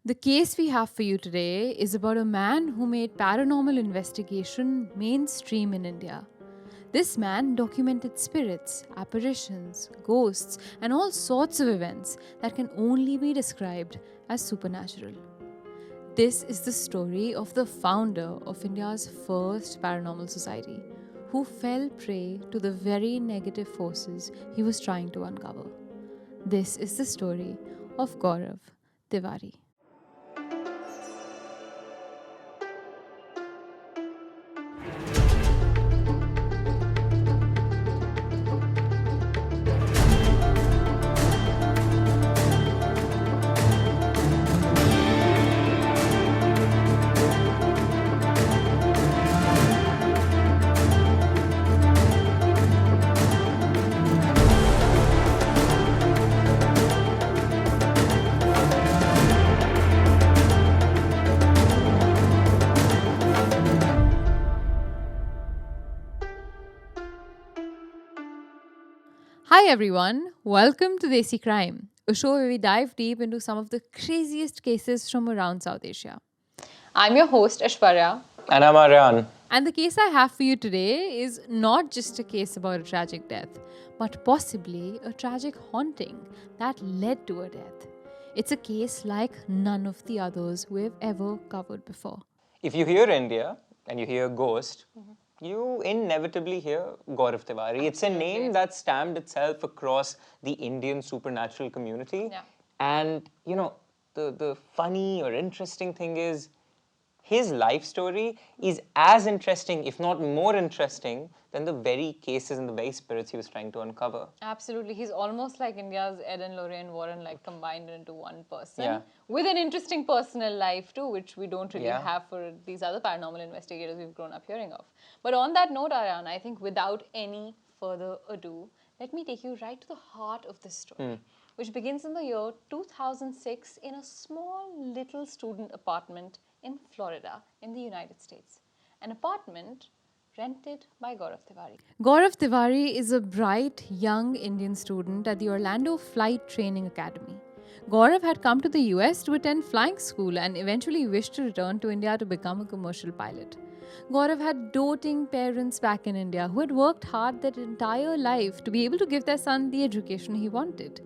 The case we have for you today is about a man who made paranormal investigation mainstream in India. This man documented spirits, apparitions, ghosts, and all sorts of events that can only be described as supernatural. This is the story of the founder of India's first paranormal society, who fell prey to the very negative forces he was trying to uncover. This is the story of Gaurav Tiwari. Hi everyone, welcome to Desi Crime, a show where we dive deep into some of the craziest cases from around South Asia. I'm your host Aishwarya, And I'm Aryaan. and the case I have for you today is not just a case about a tragic death, but possibly a tragic haunting that led to a death. It's a case like none of the others we've ever covered before. If you hear India and you hear ghost, you inevitably hear Gaurav Tiwari. It's a name that stamped itself across the Indian supernatural community. Yeah. And the funny or interesting thing is his life story is as interesting, if not more interesting, than the very cases and the very spirits he was trying to uncover. Absolutely. He's almost like India's Ed and Lorraine Warren, like combined into one person. Yeah. With an interesting personal life too, which we don't really Yeah. have for these other paranormal investigators we've grown up hearing of. But on that note, Aryaan, I think without any further ado, let me take you right to the heart of this story, which begins in the year 2006 in a small little student apartment in Florida in the United States. An apartment rented by Gaurav Tiwari. Gaurav Tiwari is a bright, young Indian student at the Orlando Flight Training Academy. Gaurav had come to the US to attend flying school and eventually wished to return to India to become a commercial pilot. Gaurav had doting parents back in India who had worked hard their entire life to be able to give their son the education he wanted.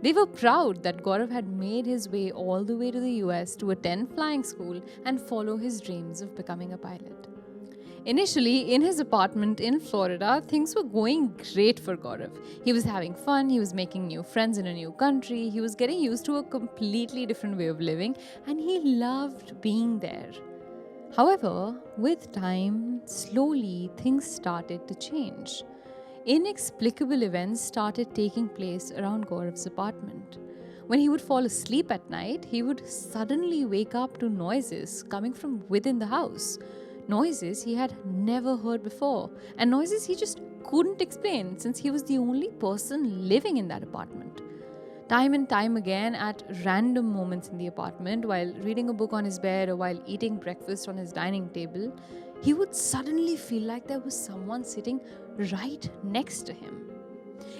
They were proud that Gaurav had made his way all the way to the US to attend flying school and follow his dreams of becoming a pilot. Initially, in his apartment in Florida, things were going great for Gaurav. He was having fun, he was making new friends in a new country, he was getting used to a completely different way of living, and he loved being there. However, with time, slowly things started to change. Inexplicable events started taking place around Gaurav's apartment. When he would fall asleep at night, he would suddenly wake up to noises coming from within the house. Noises he had never heard before, and noises he just couldn't explain since he was the only person living in that apartment. Time and time again, at random moments in the apartment, while reading a book on his bed or while eating breakfast on his dining table, he would suddenly feel like there was someone sitting right next to him.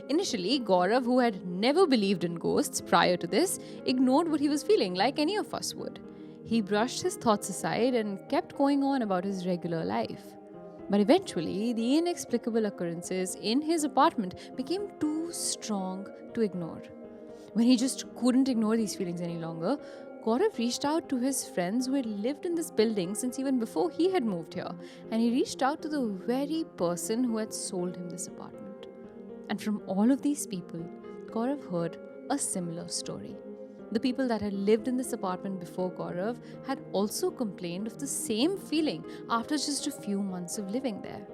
Initially, Gaurav, who had never believed in ghosts prior to this, ignored what he was feeling like any of us would. He brushed his thoughts aside and kept going on about his regular life. But eventually, the inexplicable occurrences in his apartment became too strong to ignore. When he just couldn't ignore these feelings any longer, Gaurav reached out to his friends who had lived in this building since even before he had moved here, and he reached out to the very person who had sold him this apartment. And from all of these people, Gaurav heard a similar story. The people that had lived in this apartment before Gaurav had also complained of the same feeling after just a few months of living there.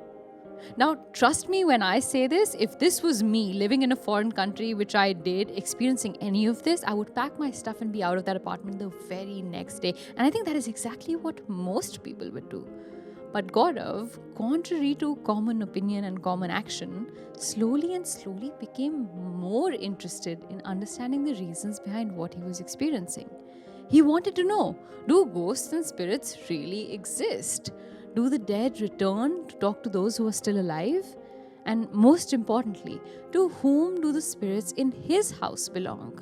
Now, trust me when I say this, if this was me living in a foreign country, which I did, experiencing any of this, I would pack my stuff and be out of that apartment the very next day. And I think that is exactly what most people would do. But Gaurav, contrary to common opinion and common action, slowly and slowly became more interested in understanding the reasons behind what he was experiencing. He wanted to know, do ghosts and spirits really exist? Do the dead return to talk to those who are still alive? And most importantly, to whom do the spirits in his house belong?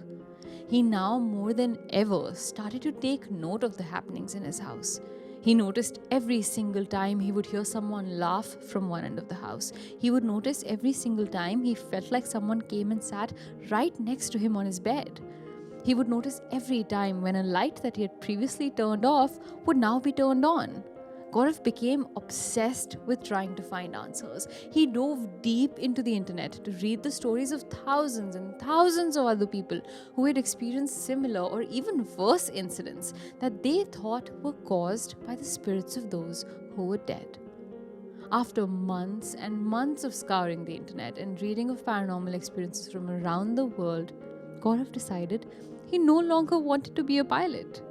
He now more than ever started to take note of the happenings in his house. He noticed every single time he would hear someone laugh from one end of the house. He would notice every single time he felt like someone came and sat right next to him on his bed. He would notice every time when a light that he had previously turned off would now be turned on. Gaurav became obsessed with trying to find answers. He dove deep into the internet to read the stories of thousands and thousands of other people who had experienced similar or even worse incidents that they thought were caused by the spirits of those who were dead. After months and months of scouring the internet and reading of paranormal experiences from around the world, Gaurav decided he no longer wanted to be a pilot.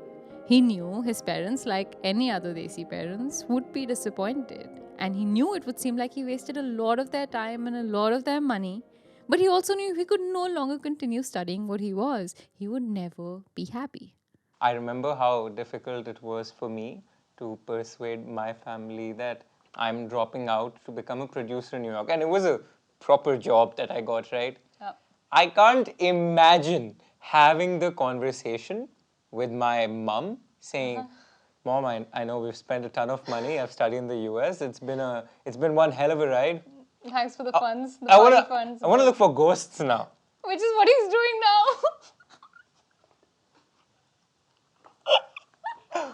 He knew his parents, like any other Desi parents, would be disappointed. And he knew it would seem like he wasted a lot of their time and a lot of their money. But he also knew he could no longer continue studying what he was. He would never be happy. I remember how difficult it was for me to persuade my family that I'm dropping out to become a producer in New York. And it was a proper job that I got, right? Yeah. I can't imagine having the conversation with my mom saying, Mom, I know we've spent a ton of money. I've studied in the US. It's been one hell of a ride. Thanks for the funds, the I party funds. wanna look for ghosts now. Which is what he's doing now.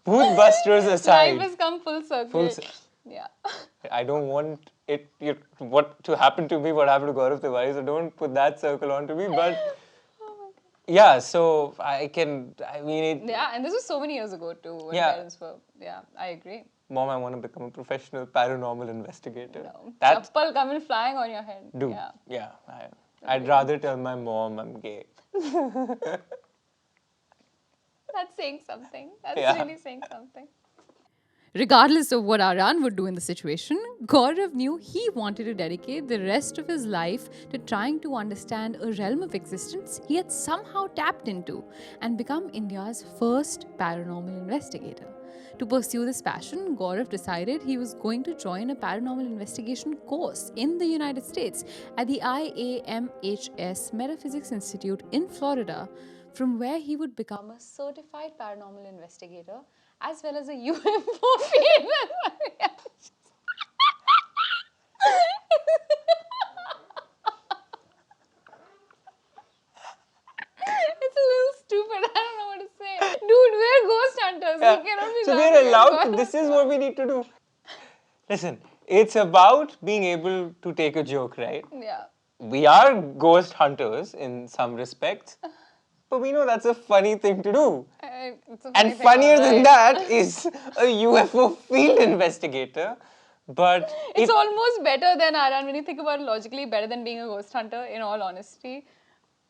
Boothbusters aside. Life has come full circle. Yeah. I don't want what to happen to me, what happened to Gaurav Tiwari, so don't put that circle onto me. But yeah, so Yeah, and this was so many years ago too. When parents were, I agree. Mom, I want to become a professional paranormal investigator. No. Chappal coming flying on your head. Dude, I'd rather tell my mom I'm gay. That's saying something. That's really saying something. Regardless of what Aryaan would do in the situation, Gaurav knew he wanted to dedicate the rest of his life to trying to understand a realm of existence he had somehow tapped into and become India's first paranormal investigator. To pursue this passion, Gaurav decided he was going to join a paranormal investigation course in the United States at the IAMHS Metaphysics Institute in Florida, from where he would become A certified paranormal investigator as well as a UFO field. It's a little stupid. I don't know what to say. Dude, we're ghost hunters. We cannot be so we're allowed this is what we need to do. Listen, it's about being able to take a joke, right? Yeah. We are ghost hunters in some respects. But we know that's a funny thing to do. And funnier than that is a UFO field investigator. But it's almost better than Aryaan when you think about it logically, better than being a ghost hunter, in all honesty.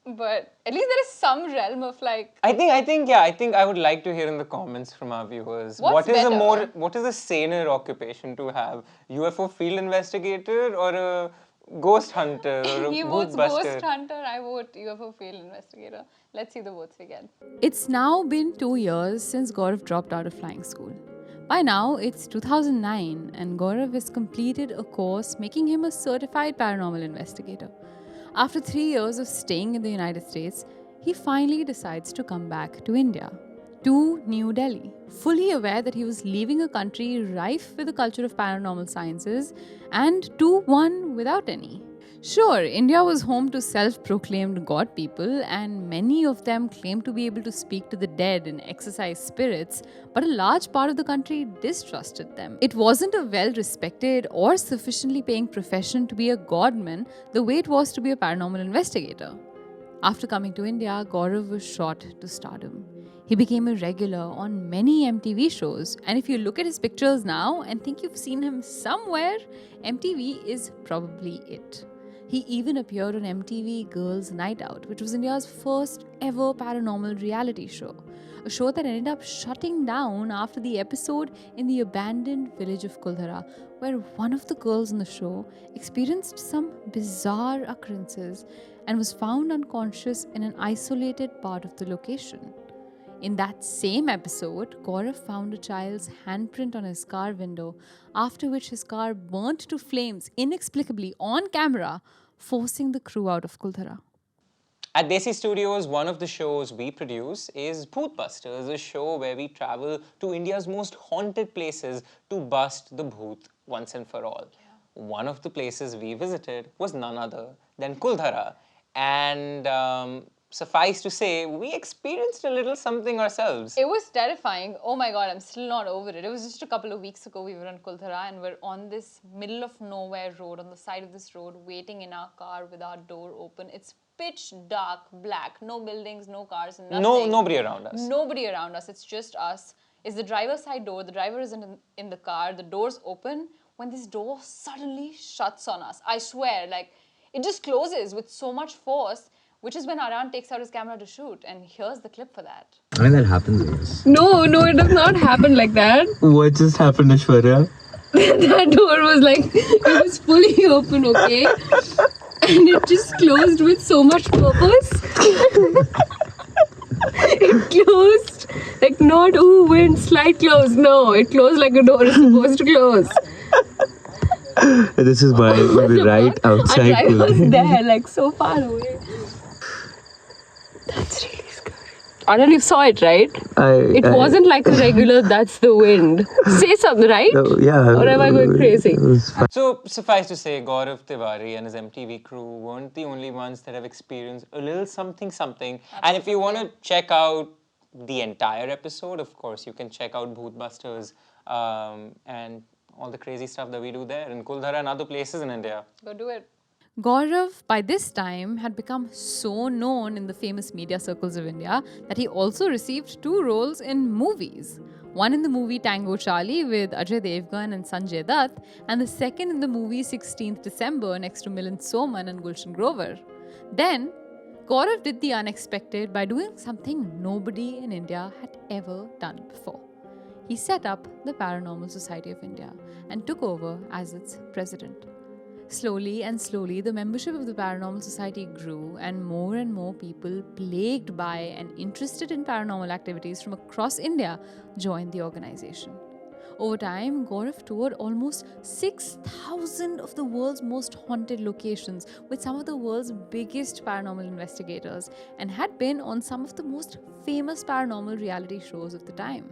But at least there is some realm of like. I think I would like to hear in the comments from our viewers. What is a saner occupation to have? UFO field investigator or a ghost hunter or a He votes Boothbuster? ghost hunter, I vote UFO field investigator. Let's see the votes we get. It's now been 2 years since Gaurav dropped out of flying school. By now, it's 2009 and Gaurav has completed a course making him a certified paranormal investigator. After 3 years of staying in the United States, he finally decides to come back to India, to New Delhi, fully aware that he was leaving a country rife with a culture of paranormal sciences and to one without any. Sure, India was home to self-proclaimed god people and many of them claimed to be able to speak to the dead and exorcise spirits, but a large part of the country distrusted them. It wasn't a well-respected or sufficiently paying profession to be a godman the way it was to be a paranormal investigator. After coming to India, Gaurav was shot to stardom. He became a regular on many MTV shows, and if you look at his pictures now and think you've seen him somewhere, MTV is probably it. He even appeared on MTV Girls' Night Out, which was India's first ever paranormal reality show. A show that ended up shutting down after the episode in the abandoned village of Kuldhara, where one of the girls in the show experienced some bizarre occurrences and was found unconscious in an isolated part of the location. In that same episode, Gaurav found a child's handprint on his car window, after which his car burnt to flames inexplicably on camera, forcing the crew out of Kuldhara. At Desi Studios, one of the shows we produce is Bhootbusters, a show where we travel to India's most haunted places to bust the bhoot once and for all. One of the places we visited was none other than Kuldhara. And suffice to say, we experienced a little something ourselves. It was terrifying. Oh my god, I'm still not over it. It was just a couple of weeks ago we were in Kuldhara and we're on this middle of nowhere road, on the side of this road, waiting in our car with our door open. It's pitch dark, black, no buildings, no cars, nothing. Nobody around us. Nobody around us. It's just us. It's the driver's side door. The driver isn't in the car. The door's open. When this door suddenly shuts on us, I swear, like, it just closes with so much force, which is when Aryaan takes out his camera to shoot. And here's the clip for that. I mean, that happens. No, it does not happen like that. What just happened, Aishwarya? That door was like, it was fully open, okay? And it just closed with so much purpose. It closed like not, wind, slide close. No, it closed like a door is supposed to close. This is why we're right outside. Our driver was there, like so far away. That's really scary. Aryan, you saw it, right? It wasn't like a regular, that's the wind. Say something, right? Yeah. Or am I going crazy? So, suffice to say, Gaurav Tiwari and his MTV crew weren't the only ones that have experienced a little something. And if you want to check out the entire episode, of course, you can check out Bhootbusters and all the crazy stuff that we do there in Kuldhara and other places in India. Go do it. Gaurav, by this time, had become so known in the famous media circles of India that he also received 2 roles in movies. One in the movie Tango Charlie with Ajay Devgan and Sanjay Dutt, and the second in the movie 16th December next to Milind Soman and Gulshan Grover. Then, Gaurav did the unexpected by doing something nobody in India had ever done before. He set up the Paranormal Society of India and took over as its president. Slowly and slowly, the membership of the Paranormal Society grew, and more people plagued by and interested in paranormal activities from across India joined the organization. Over time, Gaurav toured almost 6,000 of the world's most haunted locations with some of the world's biggest paranormal investigators and had been on some of the most famous paranormal reality shows of the time.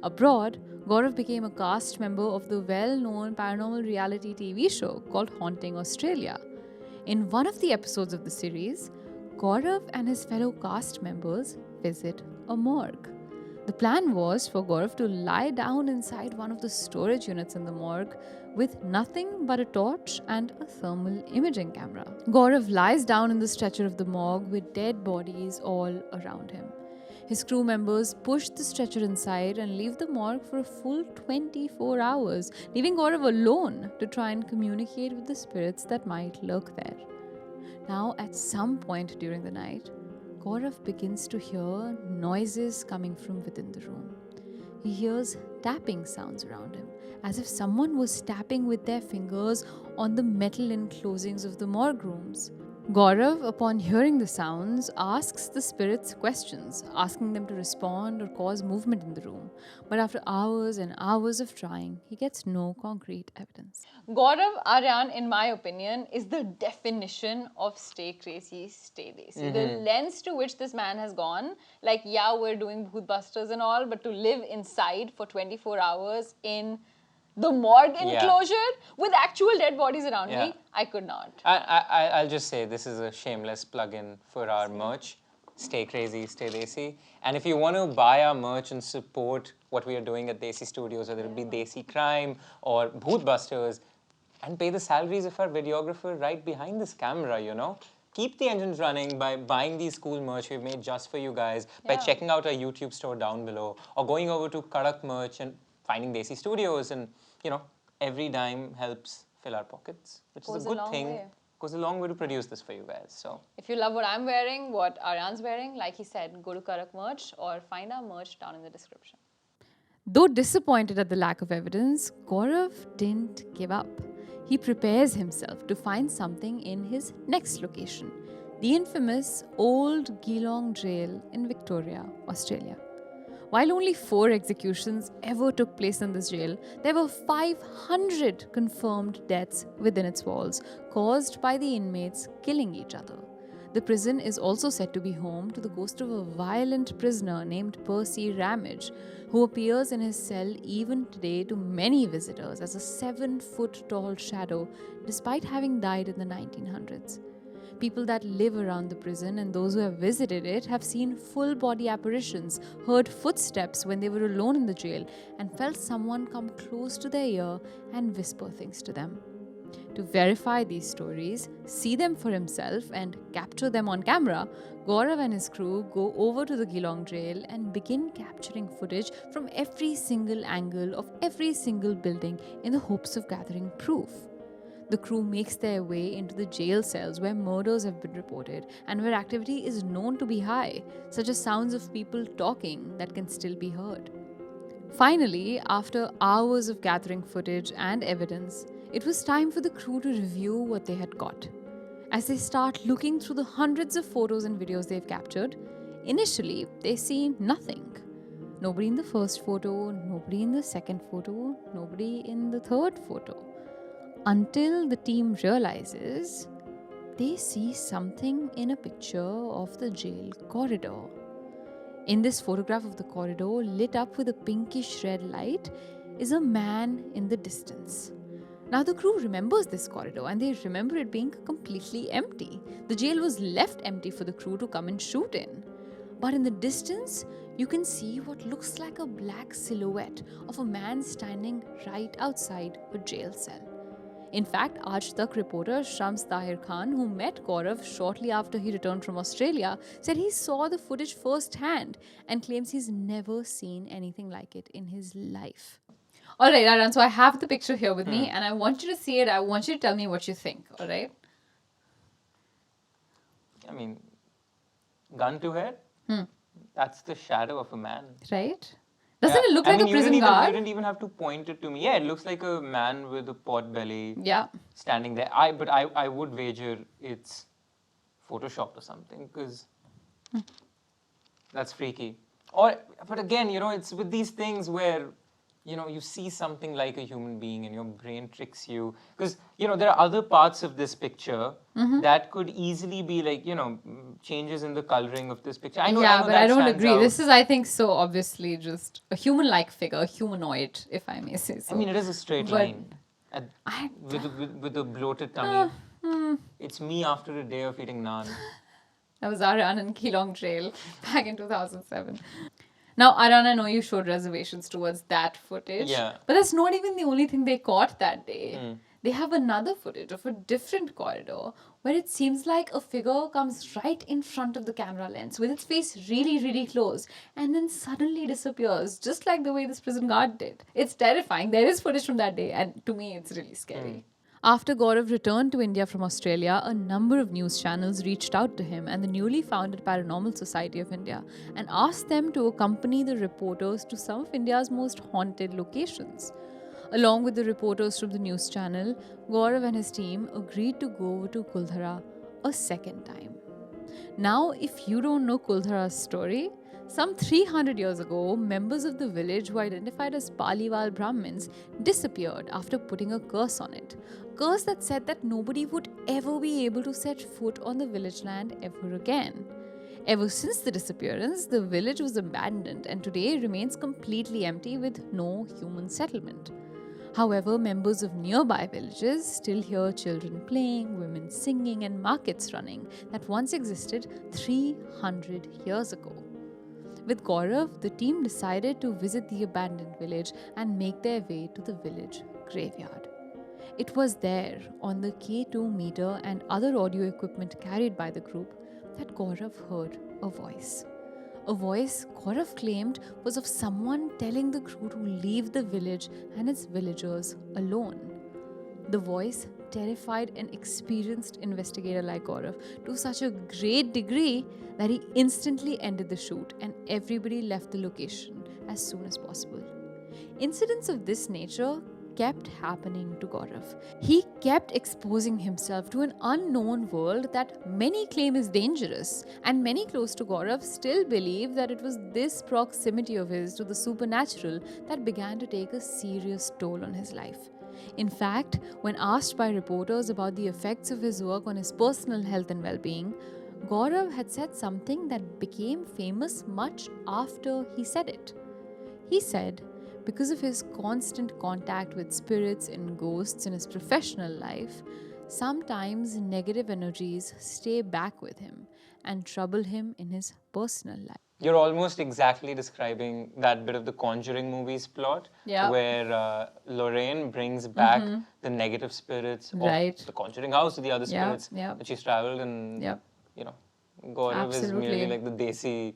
Abroad, Gaurav became a cast member of the well-known paranormal reality TV show called Haunting Australia. In one of the episodes of the series, Gaurav and his fellow cast members visit a morgue. The plan was for Gaurav to lie down inside one of the storage units in the morgue with nothing but a torch and a thermal imaging camera. Gaurav lies down in the stretcher of the morgue with dead bodies all around him. His crew members push the stretcher inside and leave the morgue for a full 24 hours, leaving Gaurav alone to try and communicate with the spirits that might lurk there. Now, at some point during the night, Gaurav begins to hear noises coming from within the room. He hears tapping sounds around him, as if someone was tapping with their fingers on the metal enclosings of the morgue rooms. Gaurav, upon hearing the sounds, asks the spirits questions, asking them to respond or cause movement in the room. But after hours and hours of trying, he gets no concrete evidence. Gaurav Aryaan, in my opinion, is the definition of stay crazy, stay desi. The lengths to which this man has gone, like, yeah, we're doing Bhootbusters and all, but to live inside for 24 hours in the morgue enclosure with actual dead bodies around me, I could not. I'll just say this is a shameless plug-in for our merch. Stay crazy, stay desi. And if you want to buy our merch and support what we are doing at Desi Studios, whether it be Desi Crime or Bhootbusters, and pay the salaries of our videographer right behind this camera, you know. Keep the engines running by buying these cool merch we've made just for you guys, by checking out our YouTube store down below, or going over to Kadak Merch and finding Desi Studios, and you know, every dime helps fill our pockets, which is a good thing. Goes a long way to produce this for you guys. So if you love what I'm wearing, what Aryaan's wearing, like he said, go to Kadak Merch or find our merch down in the description. Though disappointed at the lack of evidence, Gaurav didn't give up. He prepares himself to find something in his next location, the infamous Old Geelong Jail in Victoria, Australia. While only 4 executions ever took place in this jail, there were 500 confirmed deaths within its walls, caused by the inmates killing each other. The prison is also said to be home to the ghost of a violent prisoner named Percy Ramage, who appears in his cell even today to many visitors as a 7-foot-tall shadow, despite having died in the 1900s. People that live around the prison and those who have visited it have seen full-body apparitions, heard footsteps when they were alone in the jail, and felt someone come close to their ear and whisper things to them. To verify these stories, see them for himself, and capture them on camera, Gaurav and his crew go over to the Geelong jail and begin capturing footage from every single angle of every single building in the hopes of gathering proof. The crew makes their way into the jail cells where murders have been reported and where activity is known to be high, such as sounds of people talking that can still be heard. Finally, after hours of gathering footage and evidence, it was time for the crew to review what they had got. As they start looking through the hundreds of photos and videos they've captured, initially they see nothing. Nobody in the first photo, nobody in the second photo, nobody in the third photo. Until the team realizes they see something in a picture of the jail corridor. In this photograph of the corridor, lit up with a pinkish red light, is a man in the distance. Now the crew remembers this corridor and they remember it being completely empty. The jail was left empty for the crew to come and shoot in. But in the distance, you can see what looks like a black silhouette of a man standing right outside a jail cell. In fact, Aaj Tak reporter Shams Tahir Khan, who met Gaurav shortly after he returned from Australia, said he saw the footage firsthand and claims he's never seen anything like it in his life. Alright, Aryaan, so I have the picture here with me and I want you to see it. I want you to tell me what you think, alright? I mean, gun to head? That's the shadow of a man. Right? Doesn't it look like a prison You guard? didn't even have to point it to me. Yeah, it looks like a man with a pot belly Yeah. standing there. I would wager it's photoshopped or something because that's freaky. But again, it's with these things where you see something like a human being and your brain tricks you. Because, there are other parts of this picture that could easily be like, changes in the coloring of this picture. I know but I don't agree. Out. This is, I think, so obviously just a human-like figure, a humanoid, if I may say so. I mean, it is a straight line. With a bloated tummy. It's me after a day of eating naan. That was Aryaan in Geelong jail back in 2007. Now, Aryaan, I know you showed reservations towards that footage. Yeah. But that's not even the only thing they caught that day. They have another footage of a different corridor where it seems like a figure comes right in front of the camera lens with its face really, really close and then suddenly disappears, just like the way this prison guard did. It's terrifying. There is footage from that day and to me, it's really scary. After Gaurav returned to India from Australia, a number of news channels reached out to him and the newly founded Paranormal Society of India and asked them to accompany the reporters to some of India's most haunted locations. Along with the reporters from the news channel, Gaurav and his team agreed to go over to Kuldhara a second time. Now, if you don't know Kuldhara's story, some 300 years ago, members of the village who identified as Paliwal Brahmins disappeared after putting a curse on it. A curse that said that nobody would ever be able to set foot on the village land ever again. Ever since the disappearance, the village was abandoned and today remains completely empty with no human settlement. However, members of nearby villages still hear children playing, women singing, and markets running that once existed 300 years ago. With Gaurav, the team decided to visit the abandoned village and make their way to the village graveyard. It was there, on the K2 meter and other audio equipment carried by the group, that Gaurav heard a voice. A voice Gaurav claimed was of someone telling the crew to leave the village and its villagers alone. The voice terrified an experienced investigator like Gaurav to such a great degree that he instantly ended the shoot and everybody left the location as soon as possible. Incidents of this nature kept happening to Gaurav. He kept exposing himself to an unknown world that many claim is dangerous, and many close to Gaurav still believe that it was this proximity of his to the supernatural that began to take a serious toll on his life. In fact, when asked by reporters about the effects of his work on his personal health and well-being, Gaurav had said something that became famous much after he said it. He said, because of his constant contact with spirits and ghosts in his professional life, sometimes negative energies stay back with him and trouble him in his personal life. You're almost exactly describing that bit of the Conjuring movies plot, Yeah. where Lorraine brings back the negative spirits Right. of the Conjuring house to the other Yeah, spirits yeah. that she's traveled, and Yeah. you know, Gaurav is merely Absolutely. like the Desi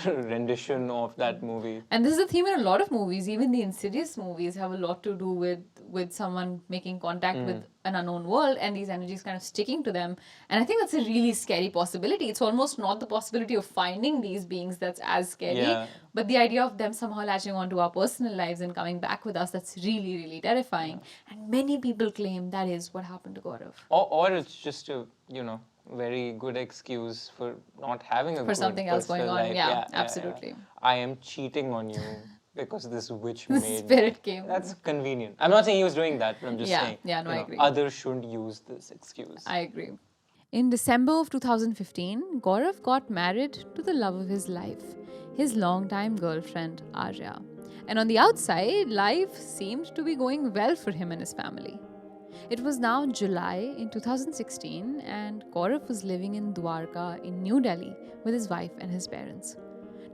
rendition of that movie. And this is a theme in a lot of movies. Even the Insidious movies have a lot to do with someone making contact with an unknown world and these energies kind of sticking to them. And I think that's a really scary possibility. It's almost not the possibility of finding these beings that's as scary, Yeah. but the idea of them somehow latching onto our personal lives and coming back with us, that's really, really terrifying. And many people claim that is what happened to Gaurav. Or it's just a, very good excuse for not having a For good something else personal going on. life. Yeah, absolutely. I am cheating on you because this witch The made spirit came. That's convenient. I'm not saying he was doing that, but I'm just saying. Yeah, no, I agree. Others shouldn't use this excuse. I agree. In December of 2015, Gaurav got married to the love of his life, his longtime girlfriend, Arya. And on the outside, life seemed to be going well for him and his family. It was now July in 2016, and Gaurav was living in Dwarka in New Delhi with his wife and his parents.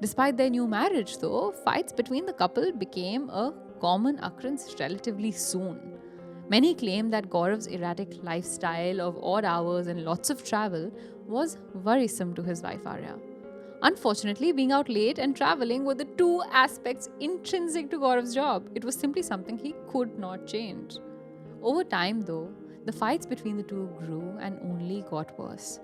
Despite their new marriage, though, fights between the couple became a common occurrence relatively soon. Many claim that Gaurav's erratic lifestyle of odd hours and lots of travel was worrisome to his wife Arya. Unfortunately, being out late and traveling were the two aspects intrinsic to Gaurav's job. It was simply something he could not change. Over time, though, the fights between the two grew and only got worse.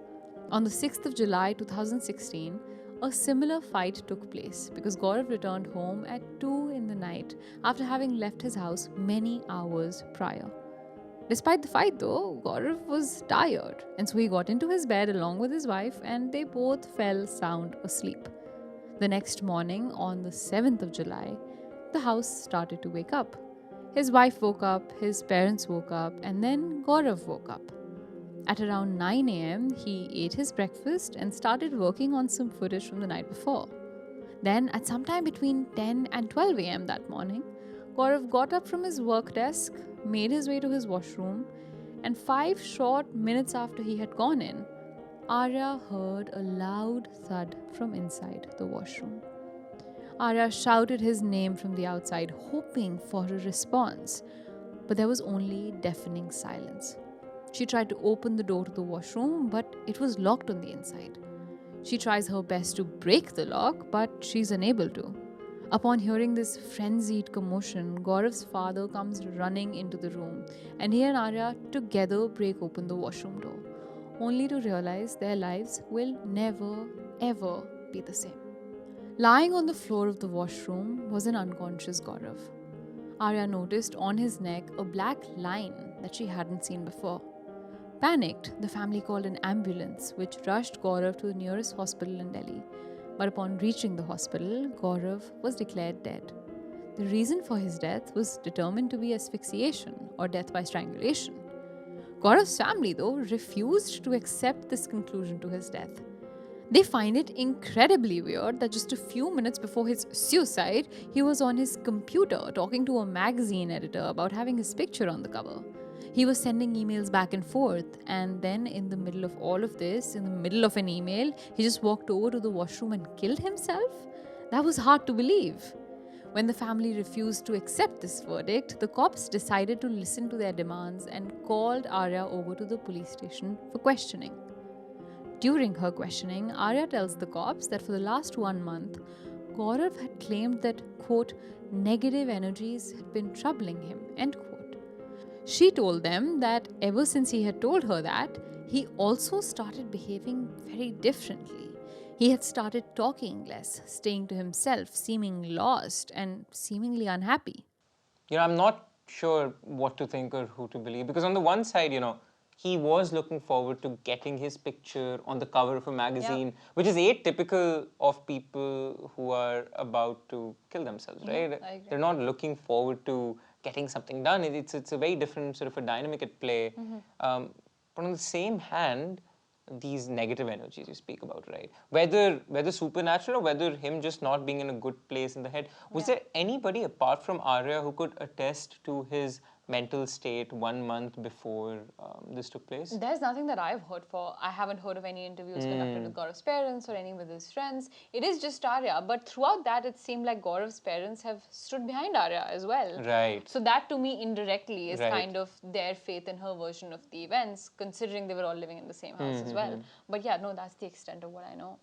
On the 6th of July 2016, a similar fight took place because Gaurav returned home at 2 in the night after having left his house many hours prior. Despite the fight, though, Gaurav was tired, and so he got into his bed along with his wife and they both fell sound asleep. The next morning, on the 7th of July, the house started to wake up. His wife woke up, his parents woke up, and then Gaurav woke up. At around 9 am, he ate his breakfast and started working on some footage from the night before. Then, at some time between 10 and 12 am that morning, Gaurav got up from his work desk, made his way to his washroom, and 5 short minutes after he had gone in, Arya heard a loud thud from inside the washroom. Arya shouted his name from the outside, hoping for a response, but there was only deafening silence. She tried to open the door to the washroom, but it was locked on the inside. She tries her best to break the lock, but she's unable to. Upon hearing this frenzied commotion, Gaurav's father comes running into the room, and he and Arya together break open the washroom door, only to realize their lives will never, ever be the same. Lying on the floor of the washroom was an unconscious Gaurav. Arya noticed on his neck a black line that she hadn't seen before. Panicked, the family called an ambulance, which rushed Gaurav to the nearest hospital in Delhi. But upon reaching the hospital, Gaurav was declared dead. The reason for his death was determined to be asphyxiation or death by strangulation. Gaurav's family, though, refused to accept this conclusion to his death. They find it incredibly weird that just a few minutes before his suicide, he was on his computer talking to a magazine editor about having his picture on the cover. He was sending emails back and forth, and then in the middle of all of this, in the middle of an email, he just walked over to the washroom and killed himself? That was hard to believe. When the family refused to accept this verdict, the cops decided to listen to their demands and called Arya over to the police station for questioning. During her questioning, Arya tells the cops that for the last 1 month, Gaurav had claimed that, quote, negative energies had been troubling him, end quote. She told them that ever since he had told her that, he also started behaving very differently. He had started talking less, staying to himself, seeming lost and seemingly unhappy. I'm not sure what to think or who to believe, because on the one side, he was looking forward to getting his picture on the cover of a magazine, which is atypical of people who are about to kill themselves, right? I agree. They're not looking forward to getting something done. It's a very different sort of a dynamic at play. But on the same hand, these negative energies you speak about, right? Whether supernatural or whether him just not being in a good place in the head. Was there anybody apart from Arya who could attest to his mental state 1 month before this took place? There's nothing that I've heard for. I haven't heard of any interviews conducted with Gaurav's parents or any with his friends. It is just Arya. But throughout that, it seemed like Gaurav's parents have stood behind Arya as well. Right. So that to me indirectly is Right. kind of their faith in her version of the events, considering they were all living in the same house as well. But yeah, no, that's the extent of what I know.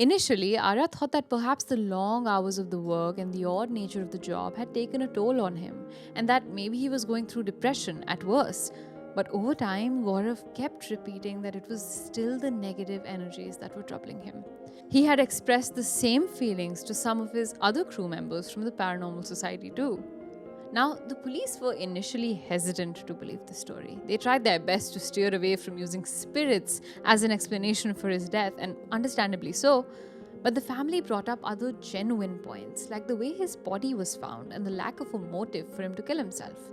Initially, Arya thought that perhaps the long hours of the work and the odd nature of the job had taken a toll on him, and that maybe he was going through depression at worst. But over time, Gaurav kept repeating that it was still the negative energies that were troubling him. He had expressed the same feelings to some of his other crew members from the Paranormal Society too. Now, the police were initially hesitant to believe the story. They tried their best to steer away from using spirits as an explanation for his death, and understandably so. But the family brought up other genuine points, like the way his body was found and the lack of a motive for him to kill himself.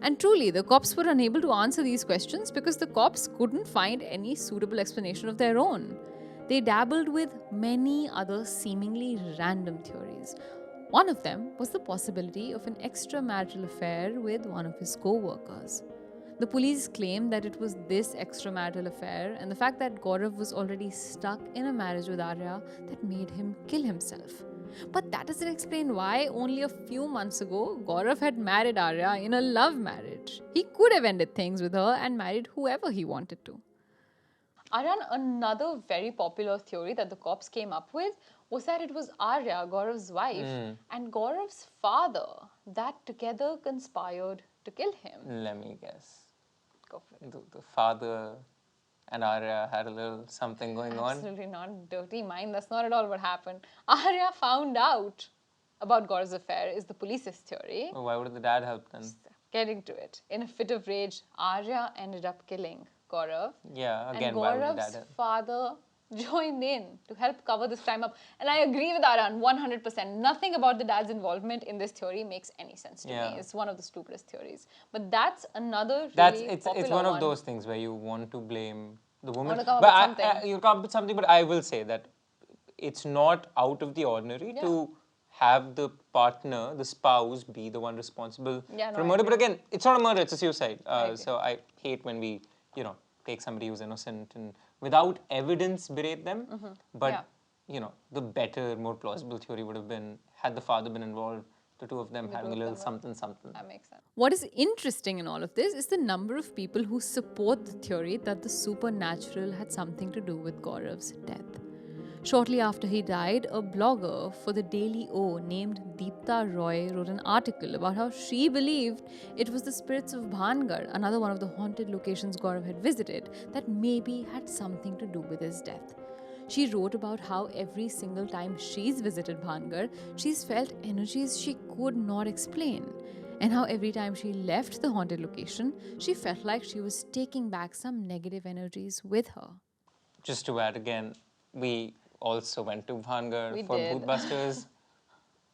And truly, the cops were unable to answer these questions because the cops couldn't find any suitable explanation of their own. They dabbled with many other seemingly random theories. One of them was the possibility of an extramarital affair with one of his co-workers. The police claimed that it was this extramarital affair and the fact that Gaurav was already stuck in a marriage with Arya that made him kill himself. But that doesn't explain why only a few months ago Gaurav had married Arya in a love marriage. He could have ended things with her and married whoever he wanted to. Aryaan, another very popular theory that the cops came up with was that it was Arya, Gaurav's wife, and Gaurav's father that together conspired to kill him. Let me guess. Go for it. The father and Arya had a little something going on. Absolutely not. Dirty mind. That's not at all what happened. Arya found out about Gaurav's affair is the police's theory. Oh, why would the dad help then? Getting to it. In a fit of rage, Arya ended up killing Gaurav. Yeah, again, and why would the dad Gaurav's help? father joined in to help cover this crime up. And I agree with Aryaan 100%. Nothing about the dad's involvement in this theory makes any sense to me. It's one of the stupidest theories. But that's another really It's popular one of one. those things where you want to blame the woman. Want to come up but with something. you come up with something, but I will say that it's not out of the ordinary to have the partner, the spouse, be the one responsible for murder. But again, it's not a murder, it's a suicide. So I hate when we, take somebody who's innocent and without evidence berate them. But, the better, more plausible theory would have been, had the father been involved, the two of them having a little something. That makes sense. What is interesting in all of this is the number of people who support the theory that the supernatural had something to do with Gaurav's death. Shortly after he died, a blogger for the Daily O named Deepta Roy wrote an article about how she believed it was the spirits of Bhangar, another one of the haunted locations Gaurav had visited, that maybe had something to do with his death. She wrote about how every single time she's visited Bhangar, she's felt energies she could not explain, and how every time she left the haunted location, she felt like she was taking back some negative energies with her. Just to add again, we also went to Bhangar for did. Bhootbusters.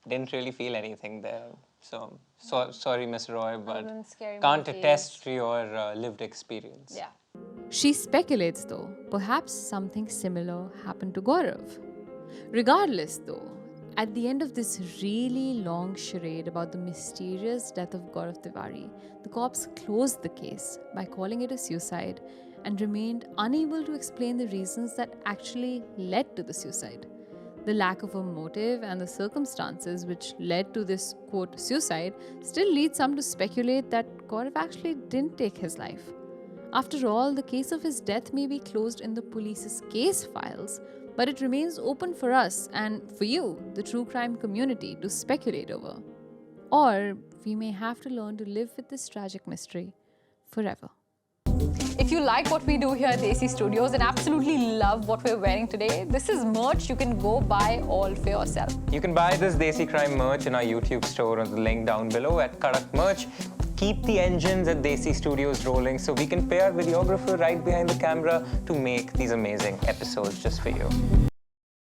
Didn't really feel anything there. So sorry, Miss Roy, but scary can't monkeys. attest to your lived experience. Yeah. She speculates, though, perhaps something similar happened to Gaurav. Regardless, though, at the end of this really long charade about the mysterious death of Gaurav Tiwari, the cops closed the case by calling it a suicide and remained unable to explain the reasons that actually led to the suicide. The lack of a motive and the circumstances which led to this, quote, suicide still lead some to speculate that Gaurav actually didn't take his life. After all, the case of his death may be closed in the police's case files, but it remains open for us and for you, the true crime community, to speculate over. Or we may have to learn to live with this tragic mystery forever. If you like what we do here at Desi Studios and absolutely love what we're wearing today, this is merch you can go buy all for yourself. You can buy this Desi Crime merch in our YouTube store on the link down below at Karak Merch. Keep the engines at Desi Studios rolling so we can pay our videographer right behind the camera to make these amazing episodes just for you.